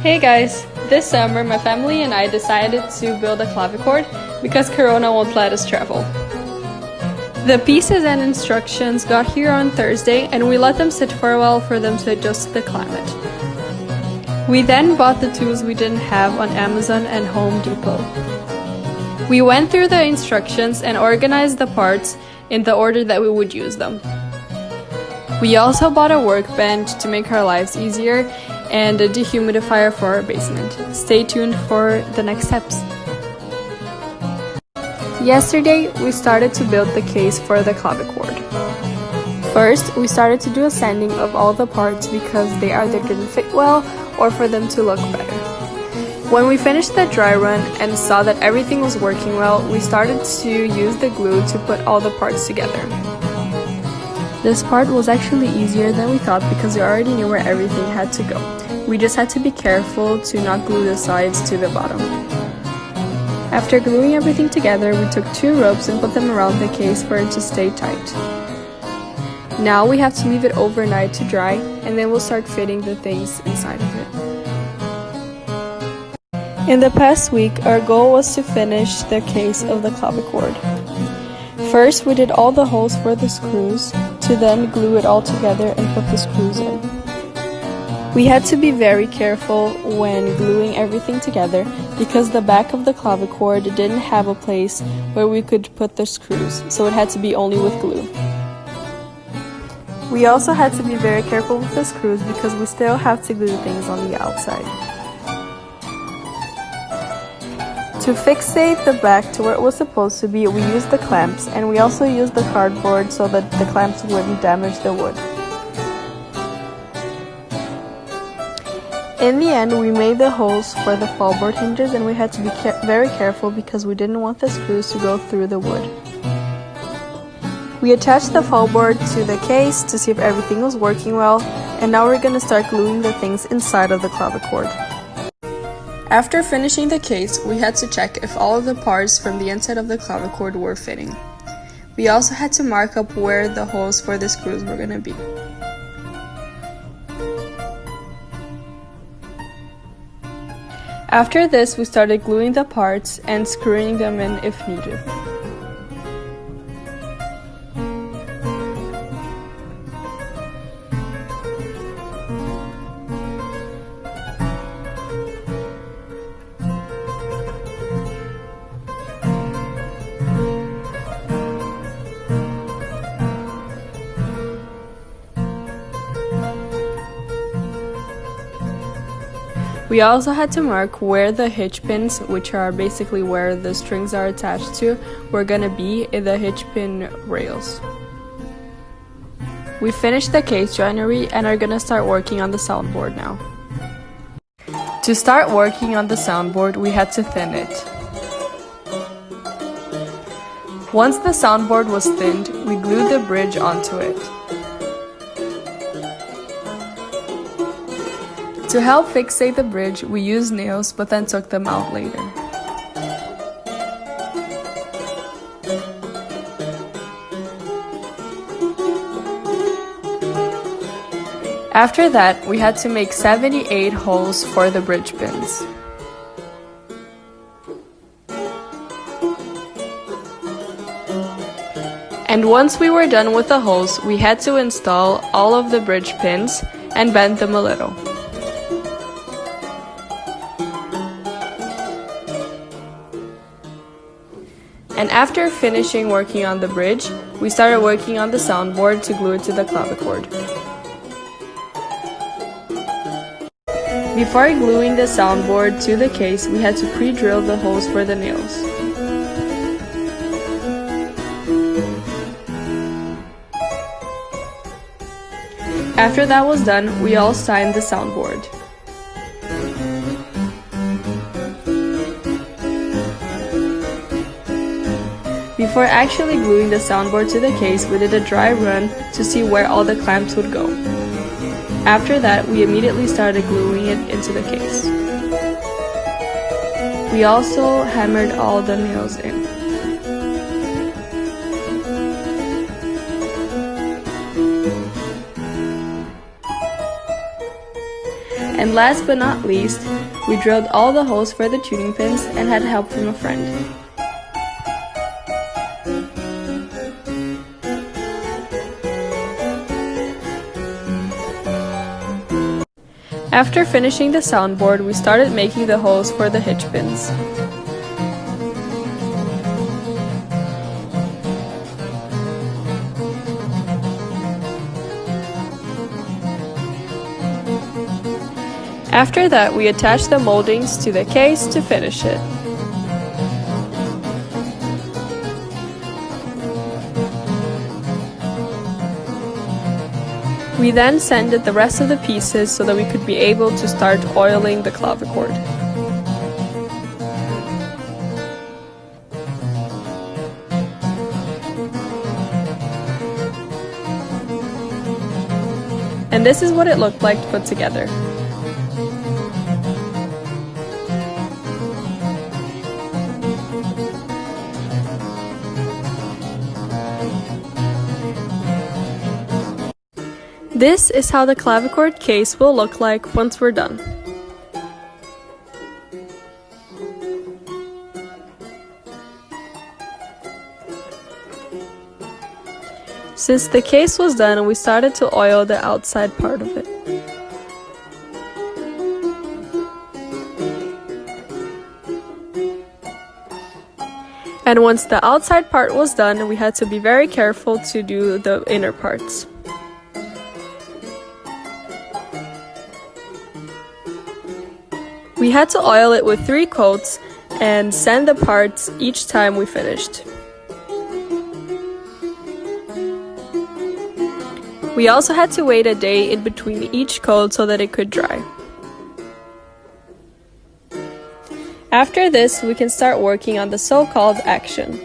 Hey guys! This summer my family and I decided to build a clavichord because Corona won't let us travel. The pieces and instructions got here on Thursday and we let them sit for a while for them to adjust to the climate. We then bought the tools we didn't have on Amazon and Home Depot. We went through the instructions and organized the parts in the order that we would use them. We also bought a workbench to make our lives easier and a dehumidifier for our basement. Stay tuned for the next steps. Yesterday, we started to build the case for the clavichord. First, we started to do a sanding of all the parts because they either didn't fit well or for them to look better. When we finished the dry run and saw that everything was working well, we started to use the glue to put all the parts together. This part was actually easier than we thought because we already knew where everything had to go. We just had to be careful to not glue the sides to the bottom. After gluing everything together, we took 2 ropes and put them around the case for it to stay tight. Now we have to leave it overnight to dry and then we'll start fitting the things inside of it. In the past week, our goal was to finish the case of the clavichord. First, we did all the holes for the screws, to then glue it all together and put the screws in. We had to be very careful when gluing everything together because the back of the clavichord didn't have a place where we could put the screws, so it had to be only with glue. We also had to be very careful with the screws because we still have to glue things on the outside. To fixate the back to where it was supposed to be, we used the clamps, and we also used the cardboard so that the clamps wouldn't damage the wood. In the end, we made the holes for the fallboard hinges and we had to be very careful because we didn't want the screws to go through the wood. We attached the fallboard to the case to see if everything was working well, and now we're going to start gluing the things inside of the clavichord. After finishing the case, we had to check if all of the parts from the inside of the clavichord were fitting. We also had to mark up where the holes for the screws were going to be. After this, we started gluing the parts and screwing them in if needed. We also had to mark where the hitch pins, which are basically where the strings are attached to, were gonna be in the hitch pin rails. We finished the case joinery and are gonna start working on the soundboard now. To start working on the soundboard, we had to thin it. Once the soundboard was thinned, we glued the bridge onto it. To help fixate the bridge, we used nails but then took them out later. After that, we had to make 78 holes for the bridge pins. And once we were done with the holes, we had to install all of the bridge pins and bend them a little. And after finishing working on the bridge, we started working on the soundboard to glue it to the clavichord. Before gluing the soundboard to the case, we had to pre-drill the holes for the nails. After that was done, we all signed the soundboard. Before actually gluing the soundboard to the case, we did a dry run to see where all the clamps would go. After that, we immediately started gluing it into the case. We also hammered all the nails in. And last but not least, we drilled all the holes for the tuning pins and had help from a friend. After finishing the soundboard, we started making the holes for the hitch pins. After that, we attached the moldings to the case to finish it. We then sanded the rest of the pieces so that we could be able to start oiling the clavichord. And this is what it looked like put together. This is how the clavichord case will look like once we're done. Since the case was done, we started to oil the outside part of it. And once the outside part was done, we had to be very careful to do the inner parts. We had to oil it with 3 coats and sand the parts each time we finished. We also had to wait a day in between each coat so that it could dry. After this, we can start working on the so-called action.